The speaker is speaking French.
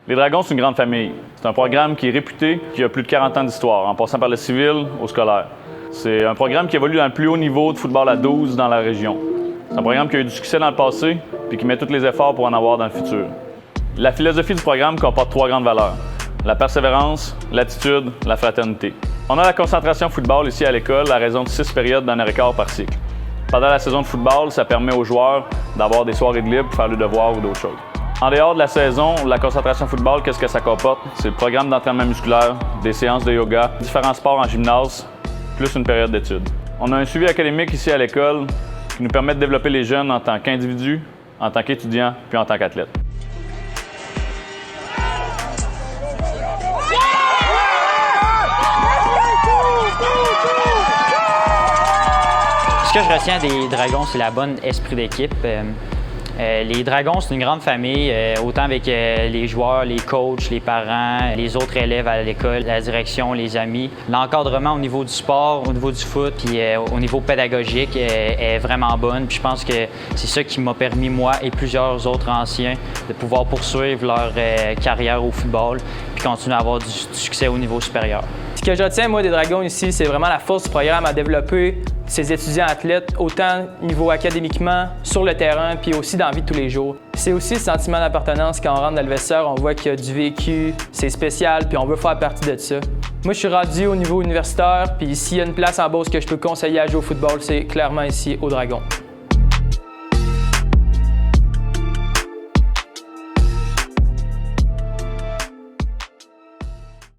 Les Dragons, c'est une grande famille. C'est un programme qui est réputé, qui a plus de 40 ans d'histoire, en passant par le civil au scolaire. C'est un programme qui évolue dans le plus haut niveau de football à 12 dans la région. C'est un programme qui a eu du succès dans le passé, puis qui met tous les efforts pour en avoir dans le futur. La philosophie du programme comporte 3 grandes valeurs: la persévérance, l'attitude, la fraternité. On a la concentration football ici à l'école à raison de 6 périodes d'un heure et quart par cycle. Pendant la saison de football, ça permet aux joueurs d'avoir des soirées de libre pour faire le devoir ou d'autres choses. En dehors de la saison, la concentration football, qu'est-ce que ça comporte? C'est le programme d'entraînement musculaire, des séances de yoga, différents sports en gymnase, plus une période d'études. On a un suivi académique ici à l'école qui nous permet de développer les jeunes en tant qu'individus, en tant qu'étudiants, puis en tant qu'athlètes. Ce que je retiens des Dragons, c'est la bonne esprit d'équipe. Les Dragons, c'est une grande famille, autant avec les joueurs, les coachs, les parents, les autres élèves à l'école, la direction, les amis. L'encadrement au niveau du sport, au niveau du foot, puis au niveau pédagogique est vraiment bonne. Puis je pense que c'est ça qui m'a permis, moi et plusieurs autres anciens, de pouvoir poursuivre leur carrière au football puis continuer à avoir du succès au niveau supérieur. Ce que je retiens, moi, des Dragons ici, c'est vraiment la force du programme à développer ces étudiants athlètes, autant niveau académiquement, sur le terrain, puis aussi dans la vie de tous les jours. C'est aussi le sentiment d'appartenance quand on rentre dans le vestiaire, on voit qu'il y a du vécu, c'est spécial, puis on veut faire partie de ça. Moi, je suis rendu au niveau universitaire, puis s'il y a une place en Beauce que je peux conseiller à jouer au football, c'est clairement ici, au Dragon.